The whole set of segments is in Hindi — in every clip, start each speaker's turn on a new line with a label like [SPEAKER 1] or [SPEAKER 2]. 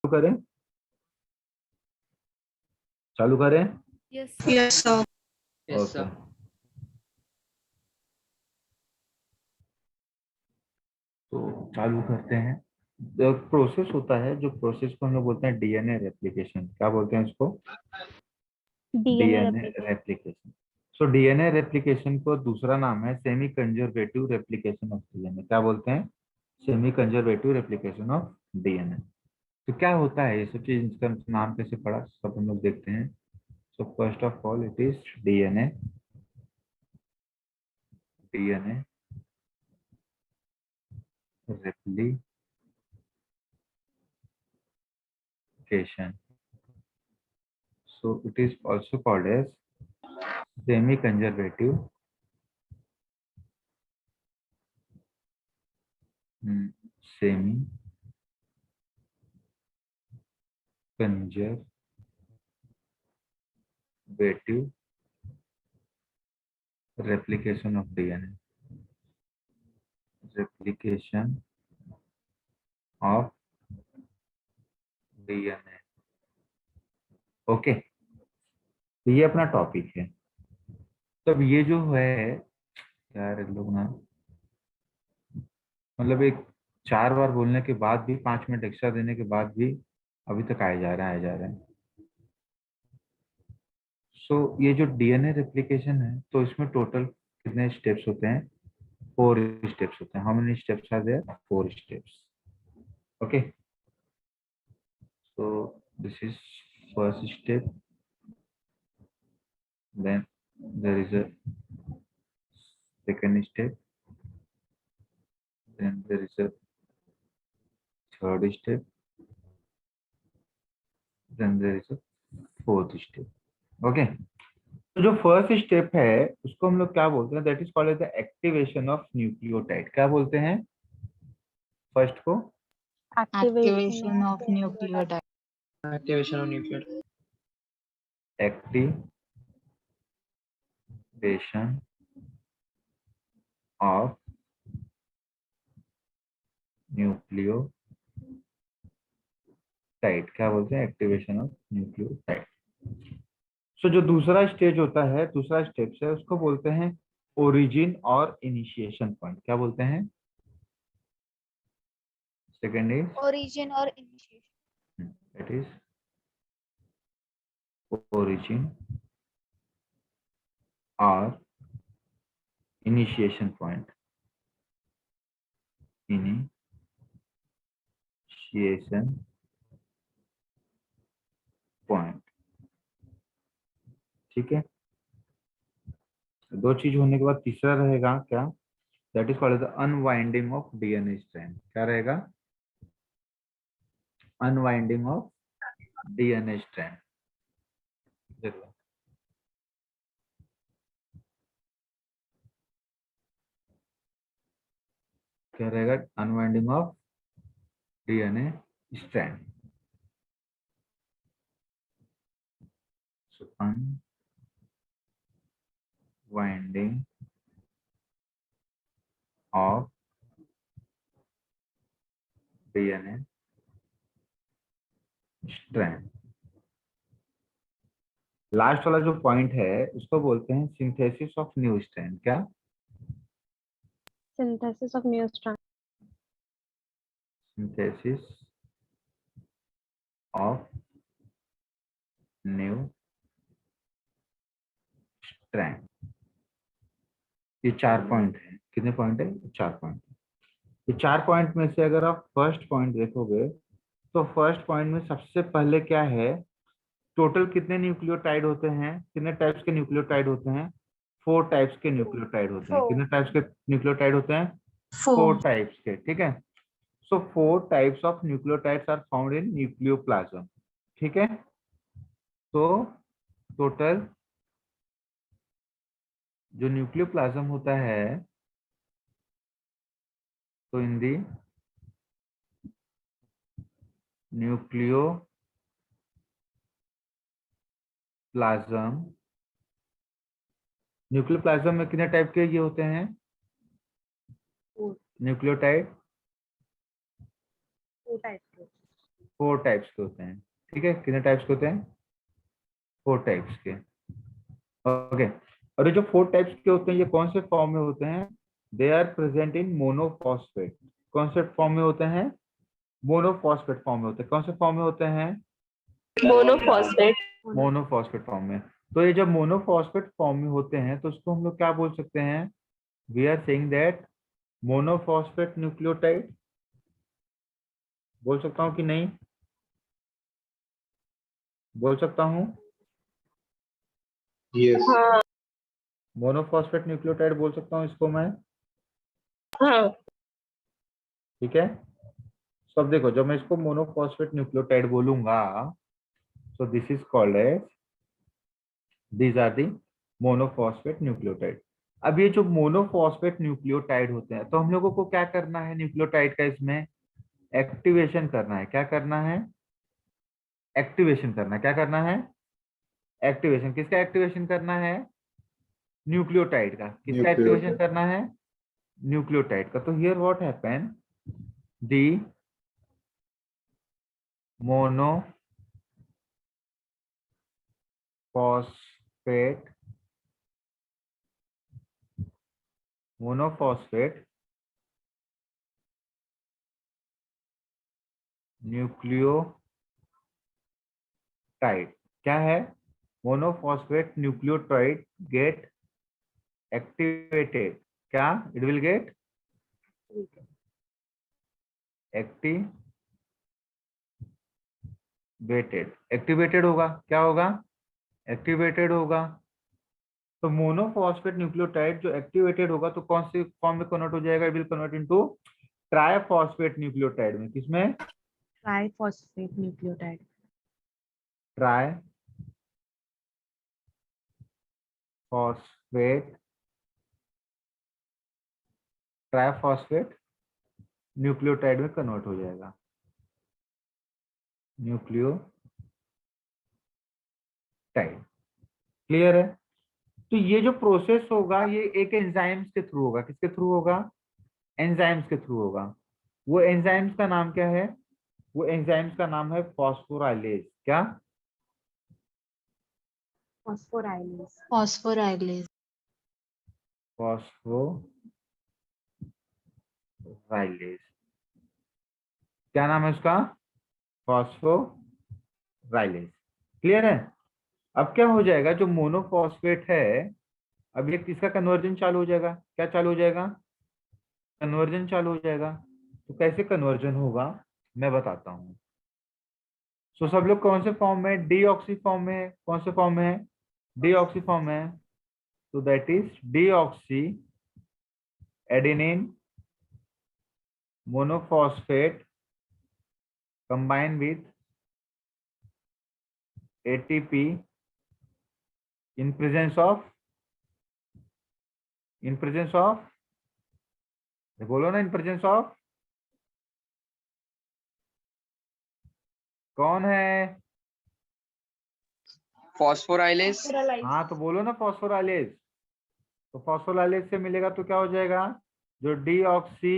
[SPEAKER 1] करें चालू करें।
[SPEAKER 2] Yes,
[SPEAKER 3] Yes, sir.
[SPEAKER 4] Yes,
[SPEAKER 1] okay,
[SPEAKER 4] sir.
[SPEAKER 1] तो चालू करते हैं। जो प्रोसेस होता है, जो प्रोसेस को हम लोग बोलते हैं डीएनए रेप्लिकेशन। क्या बोलते हैं इसको? DNA replication. So DNA replication को दूसरा नाम है semi conservative replication of DNA. क्या बोलते हैं? Semi conservative replication of DNA. तो क्या होता है ये सब चीज, इसका नाम कैसे पड़ा, सब हम लोग देखते हैं। So first of all it is DNA DNA replication. So it is also called as semi-conservative semi-conservative replication of DNA. Replication of DNA. Okay, तो ये अपना टॉपिक है। तब ये जो है यार, लोग ना मतलब एक 4 बार बोलने के बाद भी, 5 मिनट एक्स्ट्रा देने के बाद भी अभी तक आए जा रहा है। सो ये जो डीएनए रेप्लिकेशन है, तो इसमें टोटल कितने स्टेप्स होते हैं? 4 स्टेप्स होते हैं। How many steps are there? 4 steps. Okay, so this is first step, then there is a second step, then there is a third step, then there is a fourth step. Okay, तो जो फर्स्ट स्टेप है उसको हम लोग क्या बोलते हैं? That is called as the activation of nucleotide. क्या बोलते हैं फर्स्ट को?
[SPEAKER 3] Activation of nucleotide.
[SPEAKER 4] Activation of nucleotide.
[SPEAKER 1] Activation of nucleotide. क्या बोलते हैं? Activation of nucleotide. सो जो दूसरा स्टेज होता है, दूसरा स्टेप है, उसको बोलते हैं ओरिजिन और इनिशिएशन पॉइंट। क्या बोलते हैं? Second is
[SPEAKER 2] origin or initiation.
[SPEAKER 1] That is origin or initiation point. Initiation point. ठीक है, दो चीज होने के बाद तीसरा रहेगा क्या? That is called the unwinding of DNA strand. क्या रहेगा? Unwinding of DNA strand. देखो, क्या रहेगा? Unwinding of DNA strand. So unwinding of DNA strand. Last वाला जो पॉइंट है उसको बोलते हैं सिंथेसिस ऑफ न्यू स्ट्रैंड। क्या?
[SPEAKER 5] Synthesis of new strand.
[SPEAKER 1] Synthesis of new strand. ये 4 पॉइंट है। कितने पॉइंट है? 4 पॉइंट। ये 4 पॉइंट में से अगर आप फर्स्ट पॉइंट देखोगे, तो फर्स्ट पॉइंट में सबसे पहले क्या है? टोटल कितने न्यूक्लियोटाइड होते हैं? कितने टाइप्स के न्यूक्लियोटाइड होते हैं? 4 टाइप्स के न्यूक्लियोटाइड होते हैं।
[SPEAKER 2] 4.
[SPEAKER 1] कितने टाइप्स के न्यूक्लियोटाइड होते हैं? 4
[SPEAKER 3] 4.
[SPEAKER 1] टाइप्स के। ठीक है, so 4 types of nucleotides are found in nucleoplasm. ठीक है, तो टोटल जो न्यूक्लियोप्लाज्म होता है, तो इन दी न्यूक्लियोप्लाज्म, न्यूक्लियोप्लाज्म में कितने टाइप के ये होते हैं
[SPEAKER 2] 4.
[SPEAKER 1] न्यूक्लियोटाइड?
[SPEAKER 2] 4 types.
[SPEAKER 1] 4 टाइप्स के होते हैं, ठीक है। कितने टाइप्स के होते हैं? 4 टाइप्स के, ओके। और ये जो 4 टाइप्स के होते हैं ये कौन से फॉर्म में होते हैं? They are present in monophosphate. कौन से फॉर्म में होते हैं? मोनोफॉस्फेट फॉर्म में होते हैं। कौन से फॉर्म में होते हैं?
[SPEAKER 5] मोनोफॉस्फेट।
[SPEAKER 1] मोनोफॉस्फेट फॉर्म में। तो ये जब मोनोफॉस्फेट फॉर्म में होते हैं तो उसको हम लोग क्या बोल सकते हैं? We are saying that monophosphate nucleotide. बोल सकता हूँ कि नहीं? बोल सकता हूँ?
[SPEAKER 6] Yes.
[SPEAKER 5] हाँ
[SPEAKER 1] मोनोफॉस्फेट न्यूक्लियोटाइड बोल सकता हूँ इसको मैं,
[SPEAKER 5] हाँ
[SPEAKER 1] ठीक है। सब देखो, जब मैं इसको मोनोफॉस्फेट न्यूक्लियोटाइड बोलूंगा so this is called as, these are the monophosphate nucleotide. अब ये जो मोनोफॉस्फेट न्यूक्लियोटाइड होते हैं तो हम लोगों को क्या करना है न्यूक्लियोटाइड का? इसमें एक्टिवेशन करना है। क्या करना है? एक्टिवेशन करना है। क्या करना है? एक्टिवेशन। किसका एक्टिवेशन करना है? न्यूक्लियोटाइड का। किसका एक्टिवेशन
[SPEAKER 6] Nucleotide.
[SPEAKER 1] करना है? न्यूक्लियोटाइड का। तो here what happen, the monophosphate nucleotide क्या है? Monophosphate nucleotide get activated. क्या? It will get activated. Activated होगा। क्या होगा? एक्टिवेटेड होगा। तो मोनोफॉस्फेट न्यूक्लियोटाइड जो एक्टिवेटेड होगा तो कौन सी फॉर्म में कन्वर्ट हो जाएगा? It will convert into triphosphate nucleotide में। किसमें?
[SPEAKER 3] Triphosphate nucleotide.
[SPEAKER 1] ट्राइफॉस्फेट न्यूक्लियोटाइड में कन्वर्ट हो जाएगा। न्यूक्लियोटाइड, क्लियर है? तो ये जो प्रोसेस होगा ये एक एंजाइम्स के थ्रू होगा। किसके थ्रू होगा? एंजाइम्स के थ्रू होगा। वो एंजाइम्स का नाम क्या है? वो एंजाइम्स का नाम है फॉस्फोराइलेज। क्या?
[SPEAKER 3] फॉस्फोराइलेज। फॉस्फोराइलेज।
[SPEAKER 1] फॉस्फोराइलेज, क्या नाम है उसका? फॉस्फोराइलेज, क्लियर है? अब क्या हो जाएगा, जो मोनोफॉस्फेट है अब ये किसका कन्वर्जन चालू हो जाएगा? क्या चालू हो जाएगा? कन्वर्जन चालू हो जाएगा। तो कैसे कन्वर्जन होगा मैं बताता हूँ। सो सब लोग कौन से फॉर्म में? डीऑक्सी फॉर्म में है। कौन से फॉर्म में है? डीऑक्सी फॉर्म में है। तो that is deoxy adenine monophosphate combined with ATP in presence of बोलो ना, इन प्रेजेंस ऑफ कौन है?
[SPEAKER 5] फॉस्फोराइलेज।
[SPEAKER 1] हाँ तो बोलो ना फॉस्फोराइलेज। तो फॉस्फोराइलेज से मिलेगा तो क्या हो जाएगा? जो डीऑक्सी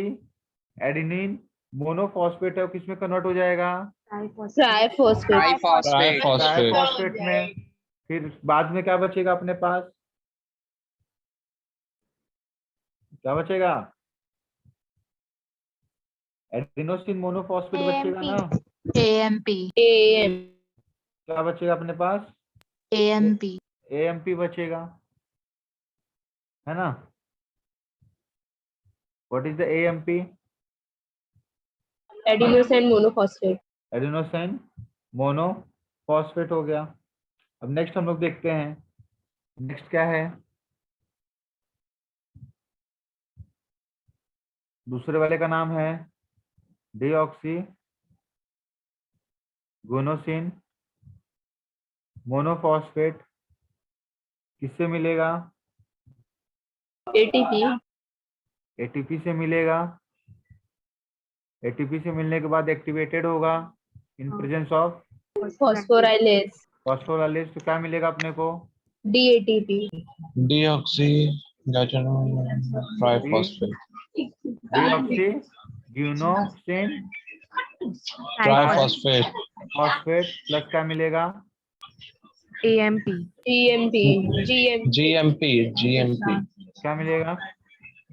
[SPEAKER 1] एडेनिन मोनोफॉस्फेट है वो किसमें कन्वर्ट हो जाएगा?
[SPEAKER 5] ट्राइफॉस्फेट।
[SPEAKER 1] ट्राइफॉस्फेट में। फिर बाद में क्या बचेगा अपने पास? क्या बचेगा? एडिनोसिन मोनोफॉस्फेट बचेगा ना।
[SPEAKER 3] एएमपी।
[SPEAKER 1] क्या बचेगा अपने पास?
[SPEAKER 3] एएमपी।
[SPEAKER 1] एएमपी बचेगा, है ना। What is the AMP?
[SPEAKER 5] Adenosine monophosphate.
[SPEAKER 1] Adenosine monophosphate हो गया। अब नेक्स्ट हम लोग देखते हैं, नेक्स्ट क्या है? दूसरे वाले का नाम है डीऑक्सी गुनोसिन मोनोफॉस्फेट। किससे मिलेगा?
[SPEAKER 5] एटीपी।
[SPEAKER 1] एटीपी से मिलेगा। एटीपी से मिलने के बाद एक्टिवेटेड होगा in presence of
[SPEAKER 5] phosphorylase.
[SPEAKER 1] Phosphorylase. तो क्या मिलेगा अपने को?
[SPEAKER 5] DATP.
[SPEAKER 6] Deoxy trifosfate.
[SPEAKER 1] Deoxy guanosine
[SPEAKER 6] triphosphate
[SPEAKER 1] phosphate plus क्या मिलेगा?
[SPEAKER 3] AMP.
[SPEAKER 5] GMP. GMP.
[SPEAKER 6] GMP GMP
[SPEAKER 1] क्या मिलेगा?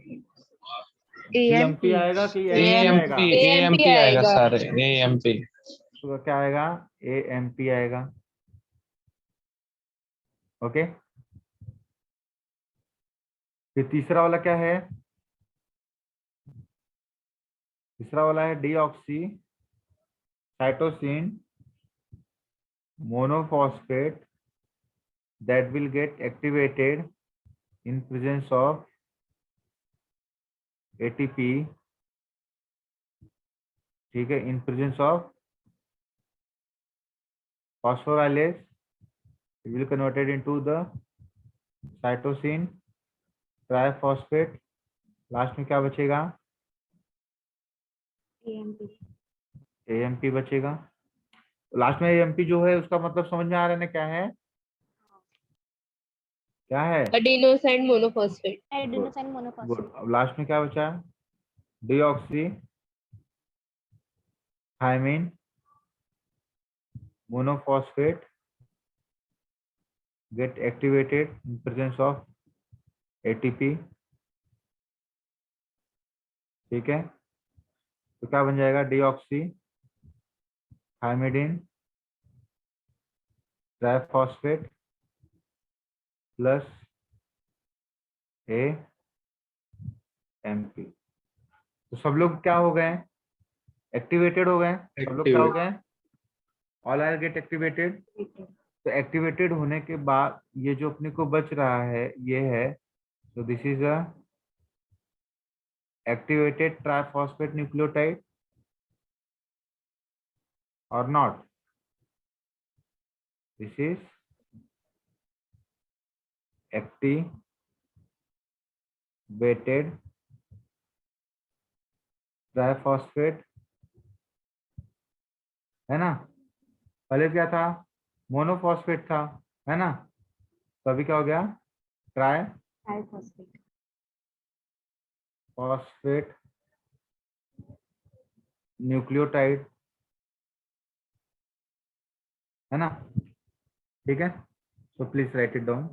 [SPEAKER 3] AMP.
[SPEAKER 1] जीएमपी आएगा कि
[SPEAKER 3] AMP.
[SPEAKER 1] एएमपी आएगा?
[SPEAKER 6] एएमपी एएमपी आएगा
[SPEAKER 5] आएगा।
[SPEAKER 6] Sir, AMP.
[SPEAKER 1] तो क्या आएगा? एएमपी आएगा। ओके, फिर तीसरा वाला क्या है? तीसरा वाला है deoxy cytosine monophosphate that will get activated in presence of ATP, ठीक है, in presence of phosphorylase, it will converted into the cytosine triphosphate। Last में क्या बचेगा?
[SPEAKER 2] AMP.
[SPEAKER 1] AMP बचेगा। लास्ट में AMP जो है उसका मतलब समझ में आ रहा है ना क्या है? क्या है?
[SPEAKER 5] Adenosine monophosphate.
[SPEAKER 2] Adenosine monophosphate.
[SPEAKER 1] Good. अब लास्ट में क्या बचा? Deoxy thymine monophosphate get activated in presence of ATP, ठीक है। तो क्या बन जाएगा? Deoxy thymidine triphosphate plus AMP। तो सब लोग क्या हो गए? एक्टिवेटेड हो गए। सब लोग क्या हो गए? All are get activated. तो एक्टिवेटेड होने के बाद ये जो अपने को बच रहा है ये है, तो this is a activated triphosphate nucleotide or not? This is activated triphosphate, है ना। पहले क्या था? मोनोफॉस्फेट था, है ना। तो अभी क्या हो गया? Try
[SPEAKER 2] Triphosphate.
[SPEAKER 1] फॉस्फेट न्यूक्लियोटाइड, है ना, ठीक है। So please right it down.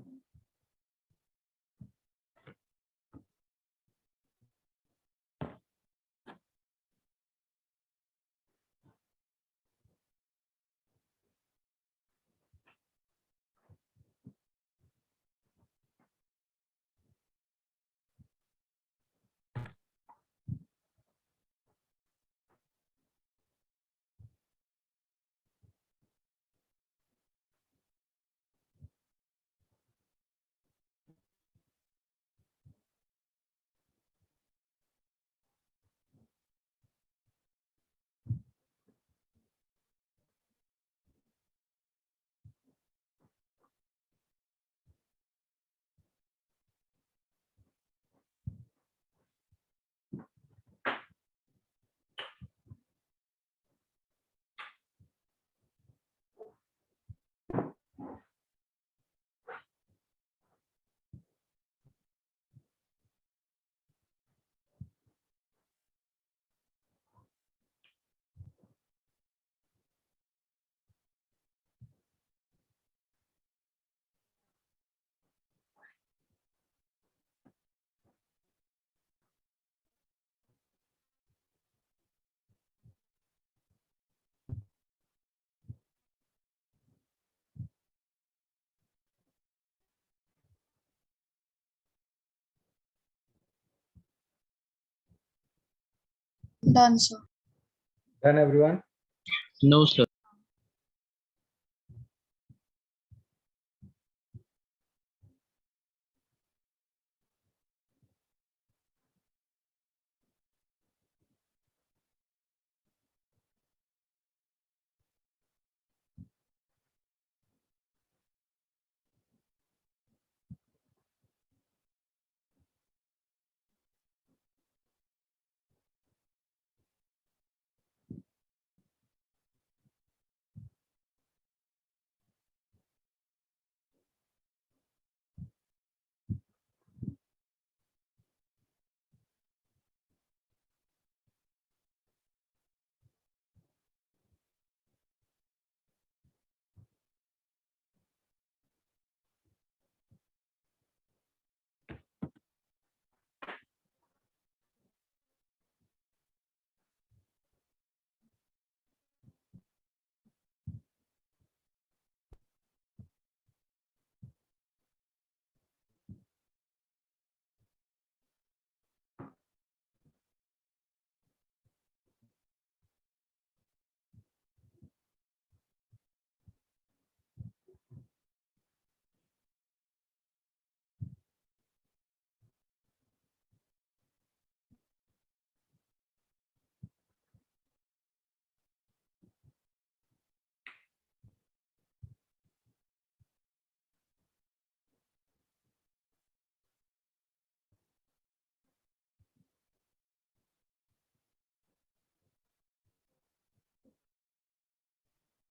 [SPEAKER 3] Done, sir.
[SPEAKER 1] Done everyone?
[SPEAKER 4] No, sir.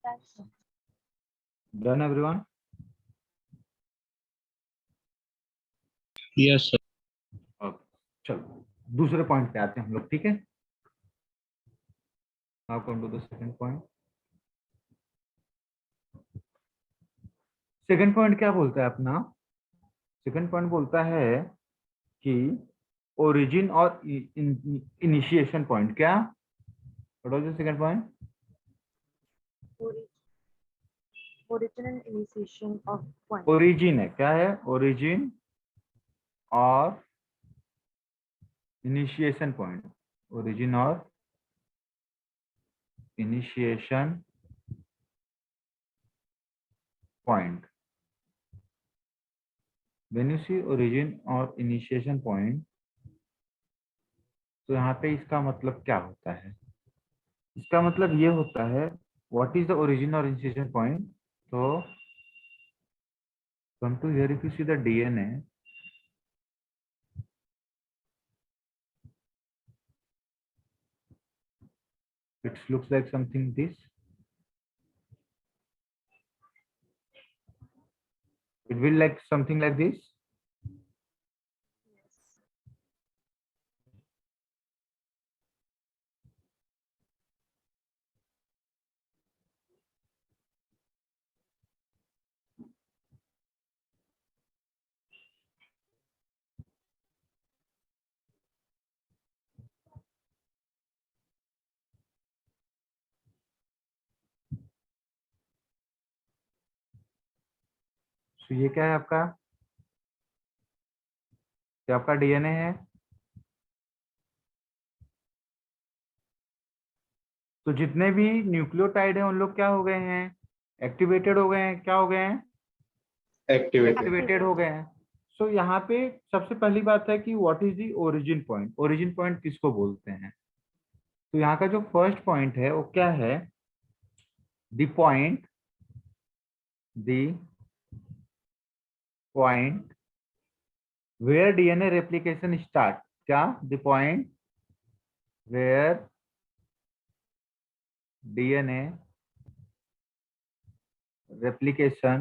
[SPEAKER 2] That's it.
[SPEAKER 1] Done everyone?
[SPEAKER 6] Yes, sir.
[SPEAKER 1] Okay, चलो दूसरे पॉइंट पे आते हैं हम लोग, ठीक है? Now come to the second point. Second point क्या बोलता है अपना? सेकंड पॉइंट बोलता है कि ओरिजिन और इनिशिएशन पॉइंट। क्या? What was the second point?
[SPEAKER 2] Original initiation of point.
[SPEAKER 1] Origin है, क्या है? ओरिजिन और इनिशिएशन पॉइंट। ओरिजिन और initiation point. When you see origin और इनिशिएशन पॉइंट, तो यहाँ पे इसका मतलब क्या होता है? इसका मतलब ये होता है, व्हाट इज द ओरिजिन और इनिशिएशन पॉइंट? तो come to here, if you see the DNA, it looks like something this. It will like something like this. तो ये क्या है आपका? ये आपका डीएनए है। तो जितने भी न्यूक्लियोटाइड हैं उन लोग क्या हो गए हैं? एक्टिवेटेड हो गए हैं। क्या हो गए हैं? एक्टिवेटेड हो गए हैं। सो यहाँ पे सबसे पहली बात है कि what is the origin point? Origin point किसको बोलते हैं? तो यहाँ का जो फर्स्ट पॉइंट है वो क्या है? The point where DNA replication start. क्या? the point where DNA replication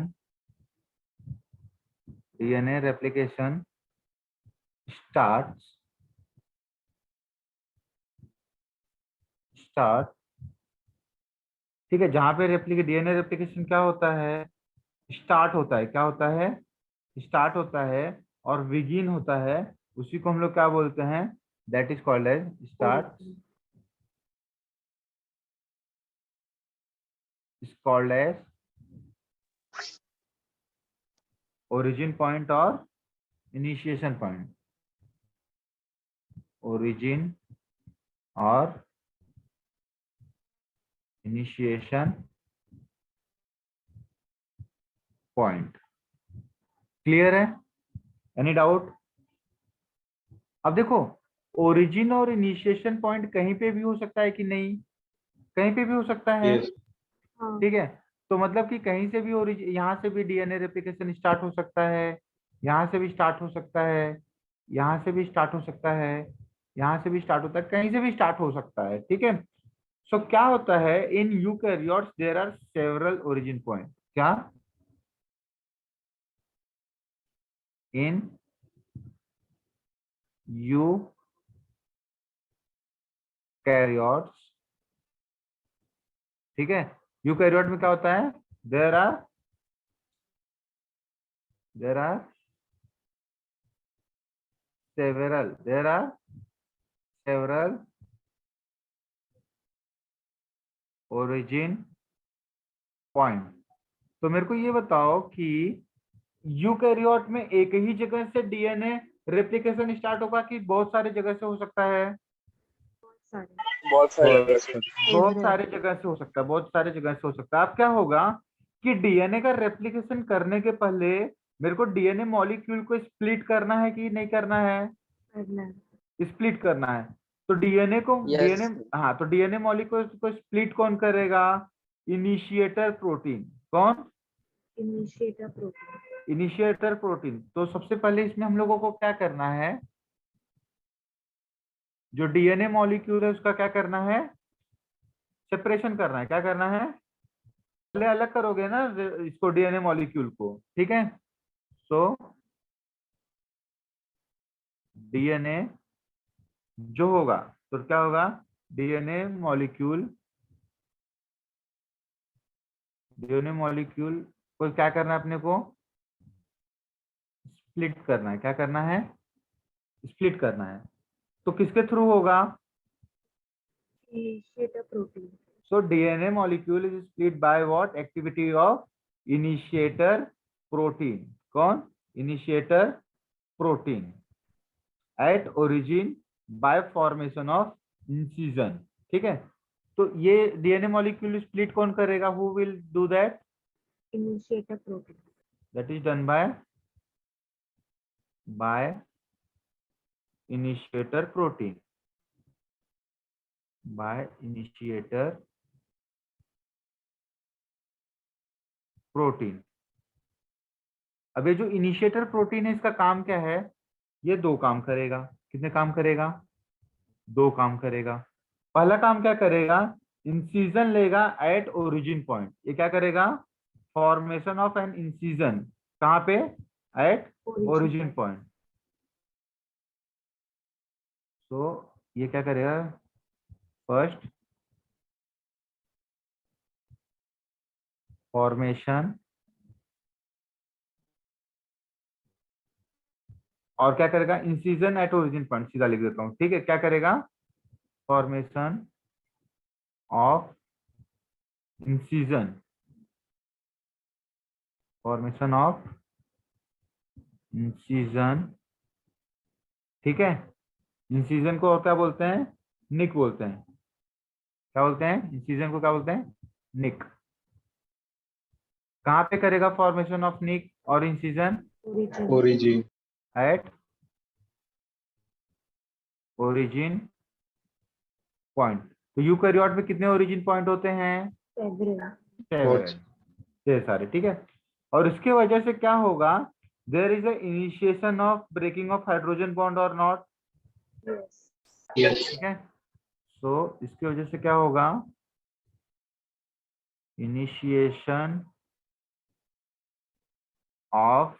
[SPEAKER 1] starts ठीक है? जहां पे डीएनए रेप्लिकेशन क्या होता है? स्टार्ट होता है। क्या होता है? स्टार्ट होता है। और बिगिन होता है, उसी को हम लोग क्या बोलते हैं? That is called as start, is called as origin point और इनिशिएशन पॉइंट। ओरिजिन और इनिशिएशन पॉइंट। क्लियर है? Any doubt? अब देखो, ओरिजिन और इनिशिएशन पॉइंट कहीं पे भी हो सकता है कि नहीं? कहीं पे भी हो सकता है।
[SPEAKER 2] हाँ.
[SPEAKER 1] ठीक है, तो मतलब कि कहीं से भी ओरिजिन, यहाँ से भी डीएनए रेप्लिकेशन स्टार्ट हो सकता है, यहाँ से भी स्टार्ट हो सकता है, यहाँ से भी स्टार्ट हो सकता है, यहाँ से भी स्टार्ट होता है, कहीं से भी स्टार्ट हो सकता है। ठीक है? सो क्या होता है? In eukaryotes there are several origin point. क्या? इन यूकैरियोट्स, ठीक है, यूकैरियोट में क्या होता है? There are several origin point। तो मेरे को ये बताओ कि यूकैरियोट में एक ही जगह से डीएनए रेप्लिकेशन स्टार्ट होगा कि बहुत सारे जगह से हो सकता है? बहुत सारे जगह से हो सकता है, बहुत सारे जगह से हो सकता है। अब क्या होगा कि डीएनए का रेप्लिकेशन करने के पहले मेरे को डीएनए मॉलिक्यूल को स्प्लिट करना है कि नहीं करना है? स्प्लिट करना है। तो डीएनए को डीएनए, हाँ, तो डीएनए मॉलिक्यूल को स्प्लिट कौन करेगा? Initiator protein. कौन? Initiator protein. तो सबसे पहले इसमें हम लोगों को क्या करना है? जो डीएनए मॉलिक्यूल है उसका क्या करना है? सेपरेशन करना है। क्या करना है? पहले अलग करोगे ना इसको, डीएनए मॉलिक्यूल को, ठीक है। सो डीएनए जो होगा, तो क्या होगा, डीएनए मॉलिक्यूल, डीएनए मॉलिक्यूल को क्या करना है अपने को, स्प्लिट करना है। क्या करना है, स्प्लिट करना है। तो किसके थ्रू होगा,
[SPEAKER 2] Initiator protein.
[SPEAKER 1] so DNA molecule is split by what, activity of initiator protein। कौन, initiator protein at origin by formation of incision, ठीक है। तो ये डीएनए मॉलिक्यूल स्प्लिट कौन करेगा, who will do that,
[SPEAKER 2] Initiator protein.
[SPEAKER 1] that is done by initiator protein, by initiator protein। अब ये जो इनिशिएटर प्रोटीन है, इसका काम क्या है, ये दो काम करेगा। कितने काम करेगा, दो काम करेगा। पहला काम क्या करेगा, इंसिजन लेगा एट ओरिजिन पॉइंट। ये क्या करेगा, फॉर्मेशन ऑफ एन इंसिजन, कहाँ पे, एट ओरिजिन पॉइंट। तो ये क्या करेगा, फर्स्ट फॉर्मेशन, और क्या करेगा, इंसिजन एट ओरिजिन पॉइंट, सीधा लिख देता हूँ, ठीक है। क्या करेगा, formation of incision, formation of incision, ठीक है। इंसिजन को और क्या बोलते हैं, निक बोलते हैं। क्या बोलते हैं, इंसिजन को क्या बोलते हैं, निक। कहाँ पे करेगा फॉर्मेशन ऑफ निक और incision,
[SPEAKER 2] Origin.
[SPEAKER 6] origin,
[SPEAKER 1] at origin point. तो यूकैरियोट में कितने ओरिजिन पॉइंट होते हैं,
[SPEAKER 2] Several.
[SPEAKER 1] सेवन, ये सारे, ठीक है। और इसके वजह से क्या होगा, there is a initiation of breaking of hydrogen bond और नॉट,
[SPEAKER 2] Yes.
[SPEAKER 6] yes,
[SPEAKER 1] ठीक है। सो इसकी वजह से क्या होगा, initiation of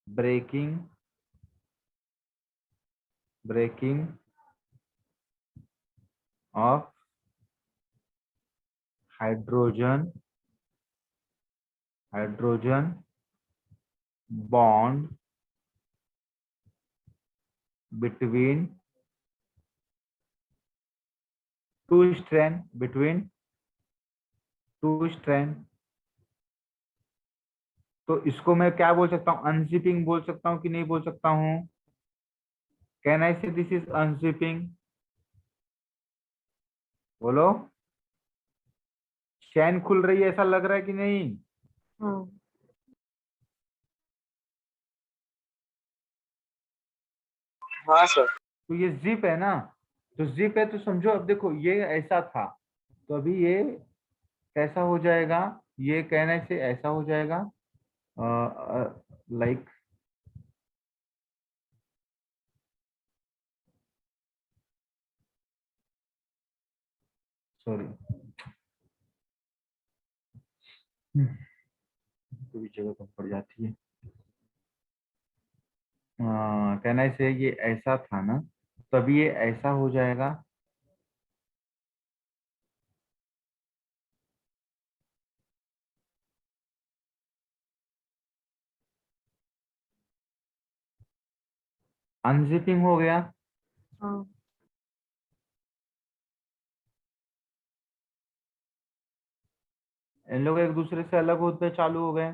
[SPEAKER 1] breaking of hydrogen bond between two strand. तो इसको मैं क्या बोल सकता हूँ, अनजिपिंग बोल सकता हूँ कि नहीं बोल सकता हूँ, कैन आई से दिस इज अनजिपिंग, बोलो। चैन खुल रही है, ऐसा लग रहा है कि नहीं,
[SPEAKER 2] हाँ.
[SPEAKER 6] हाँ सर,
[SPEAKER 1] तो ये जिप है ना, तो जिप है तो समझो, अब देखो ये ऐसा था, तो अभी ये कैसा हो जाएगा, ये कहने से ऐसा हो जाएगा, लाइक सॉरी, तो भी जगह कम पड़ जाती है। कहना से ये ऐसा था ना, तभी ये ऐसा हो जाएगा, अनजिपिंग हो गया।
[SPEAKER 2] हाँ.
[SPEAKER 1] इन लोग एक दूसरे से अलग होते चालू हो गए।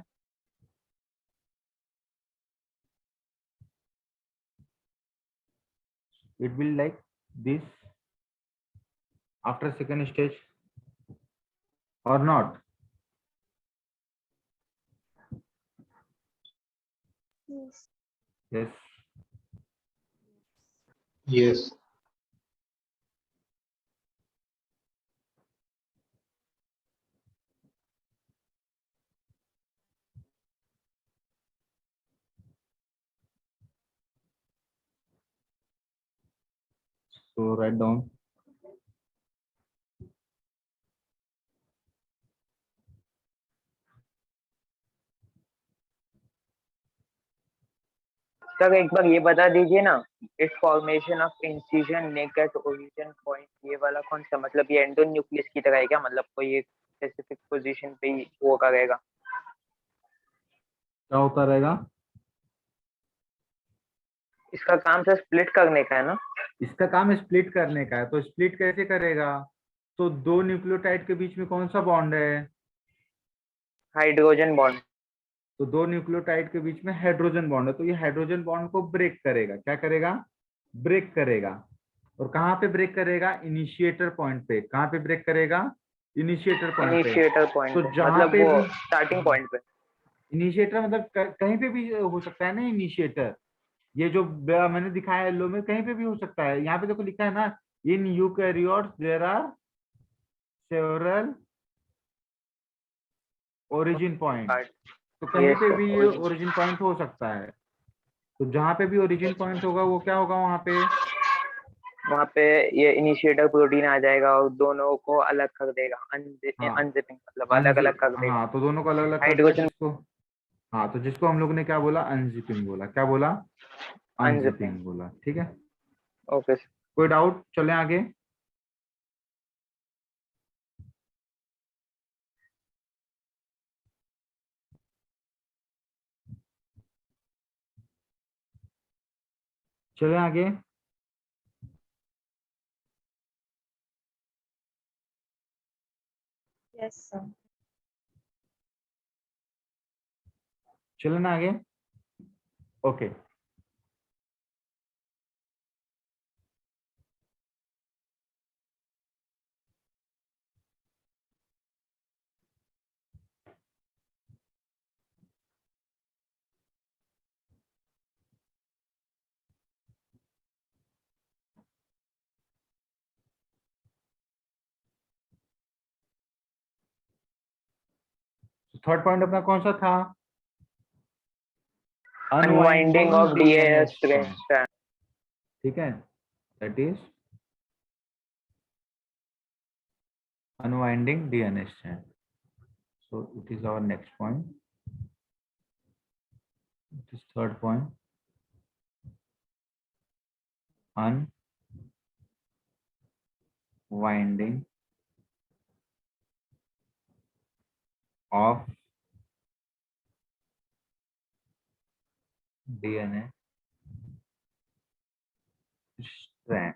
[SPEAKER 1] It will like this after second stage or not?
[SPEAKER 2] Yes.
[SPEAKER 1] Yes.
[SPEAKER 6] yes,
[SPEAKER 1] So write down.
[SPEAKER 7] Sir एक बार ये बता दीजिए ना, इस formation of incision neck at origin point, ये वाला कौन सा, मतलब ये एंडोन्यूक्लियस की तरह है क्या, मतलब कोई एक स्पेसिफिक पोजीशन पे ही वो करेगा?
[SPEAKER 1] क्या होता रहेगा?
[SPEAKER 7] इसका काम सर स्प्लिट करने का है ना?
[SPEAKER 1] इसका काम स्प्लिट करने का है, तो स्प्लिट कैसे करेगा? तो दो न्यूक्लियोटाइड के बीच में कौन सा बॉन्ड है?
[SPEAKER 7] Hydrogen bond.
[SPEAKER 1] तो दो न्यूक्लियोटाइड के बीच में हाइड्रोजन बॉन्ड है, तो ये हाइड्रोजन बॉन्ड को ब्रेक करेगा। क्या करेगा? ब्रेक करेगा। और कहाँ पे ब्रेक करेगा? इनिशिएटर पॉइंट पे। कहाँ पे ब्रेक करेगा? इनिशिएटर पॉइंट पे।
[SPEAKER 7] इनिशिएटर पॉइंट
[SPEAKER 1] तो
[SPEAKER 7] पे,
[SPEAKER 1] जहाँ
[SPEAKER 7] मतलब
[SPEAKER 1] पे
[SPEAKER 7] वो
[SPEAKER 1] भी
[SPEAKER 7] स्टार्टिंग पॉइंट पे।
[SPEAKER 1] इनिशिएटर मतलब कहीं पे भी हो सकता है ना इनिशिएटर। ये जो मैंने दिखाया येलो में, कहीं पे भी हो सकता है। यहाँ पे देखो लिखा है ना, in eukaryotes there are several origin point. तो कहीं
[SPEAKER 7] यस
[SPEAKER 1] पे भी ये
[SPEAKER 7] सर,
[SPEAKER 1] ओरिजिन पॉइंट हो सकता है। तो जहाँ पे भी ओरिजिन पॉइंट होगा वो क्या होगा वहां पे?
[SPEAKER 7] वहाँ पे ये इनिशिएटर प्रोटीन आ जाएगा और दोनों को अलग कर देगा,
[SPEAKER 1] हाँ,
[SPEAKER 7] अनजिपिंग, मतलब अलग अलग कर देगा।
[SPEAKER 1] हाँ, तो दोनों को अलग अलग कर देगा,
[SPEAKER 7] हाइड्रोजन
[SPEAKER 1] जिसको हाँ, तो जिसको हम लोग ने क्या बोला? अनजिपिंग बोला। क्या बोला?
[SPEAKER 7] अनजिपिंग।
[SPEAKER 1] अनजिपिंग बोला। ठीक है,
[SPEAKER 7] ओके सर।
[SPEAKER 1] कोई डाउट? चलें आगे। चलें आगे।
[SPEAKER 2] Yes, sir.
[SPEAKER 1] चलें ना आगे। ओके, थर्ड पॉइंट अपना कौन सा था?
[SPEAKER 7] Unwinding of
[SPEAKER 1] DNA
[SPEAKER 7] DNA
[SPEAKER 1] strand.
[SPEAKER 7] Strand.
[SPEAKER 1] ठीक है, that is unwinding DNA strand. So it is our next point. It is third point. Unwinding of DNA strand.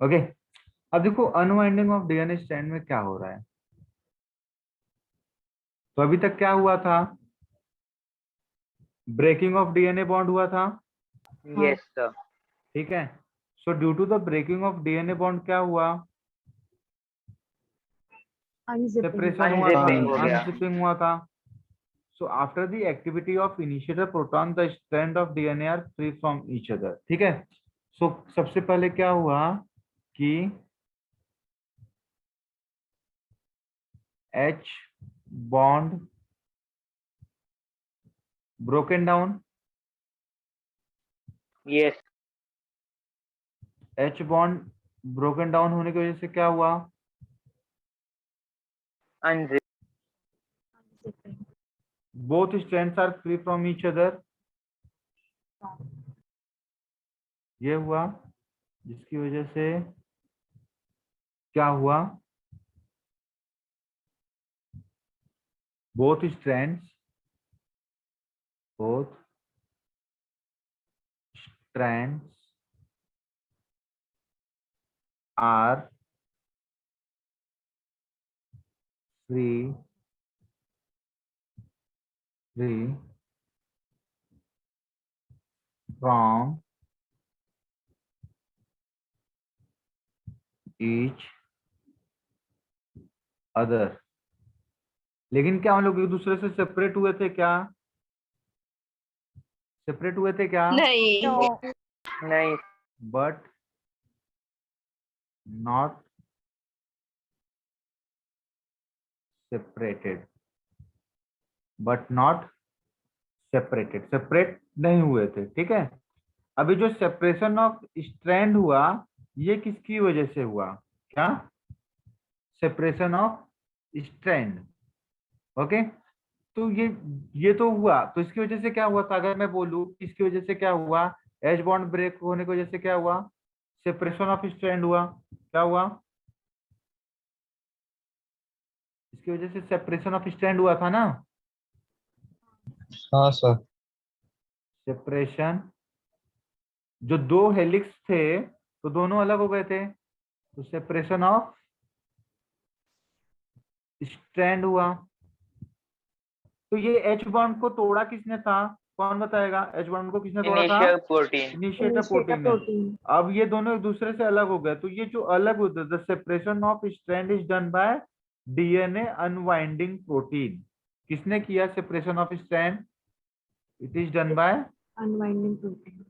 [SPEAKER 1] Okay, अब देखो अनवाइंडिंग ऑफ डीएनए स्ट्रैंड में क्या हो रहा है। तो अभी तक क्या हुआ था? ब्रेकिंग ऑफ डीएनए बॉन्ड हुआ था।
[SPEAKER 7] Yes sir.
[SPEAKER 1] ठीक है, so due to the breaking of DNA bond क्या हुआ?
[SPEAKER 2] Unzipping.
[SPEAKER 1] सेपरेशन हुआ था,
[SPEAKER 7] अनजिपिंग हो गया।
[SPEAKER 1] अनजिपिंग हुआ था। So after the activity of initiator proton, the strand of DNA are free from each other. ठीक है, so सबसे पहले क्या हुआ कि H bond broken down.
[SPEAKER 7] Yes.
[SPEAKER 1] H bond broken down होने की वजह से क्या हुआ?
[SPEAKER 7] Unzip.
[SPEAKER 2] Unzipping.
[SPEAKER 1] Both strands are free from each other. ये हुआ, जिसकी वजह से क्या हुआ? Both strands are free from each other. लेकिन क्या हम लोग एक दूसरे से सेपरेट हुए थे क्या? सेपरेट हुए थे क्या?
[SPEAKER 5] नहीं।
[SPEAKER 2] No.
[SPEAKER 7] नहीं।
[SPEAKER 1] But not separated. But not separated, separate नहीं हुए थे। ठीक है, अभी जो सेपरेशन ऑफ स्ट्रैंड हुआ ये किसकी वजह से हुआ? क्या? Separation of strand. ओके, तो ये तो हुआ, तो इसकी वजह से क्या हुआ था? अगर मैं बोलूं इसकी वजह से क्या हुआ, एच बॉन्ड ब्रेक होने की वजह से क्या हुआ? सेपरेशन ऑफ स्ट्रैंड हुआ। क्या हुआ? इसकी वजह से सेपरेशन ऑफ स्ट्रैंड हुआ था ना।
[SPEAKER 6] हाँ सर।
[SPEAKER 1] सेपरेशन, जो दो हेलिक्स थे तो दोनों अलग हो गए थे, तो सेपरेशन ऑफ स्ट्रैंड हुआ। तो ये एच बॉन्ड को तोड़ा किसने था? कौन बताएगा? एच बॉन्ड को किसने तोड़ा था?
[SPEAKER 7] Initial protein.
[SPEAKER 1] Initiator
[SPEAKER 2] Initiator
[SPEAKER 1] protein ने।
[SPEAKER 2] protein.
[SPEAKER 1] अब ये दोनों एक दूसरे से अलग हो गए, तो ये जो अलग होते, the separation of strand is done by DNA unwinding protein. किसने किया separation of strand? It is done by
[SPEAKER 2] Unwinding protein.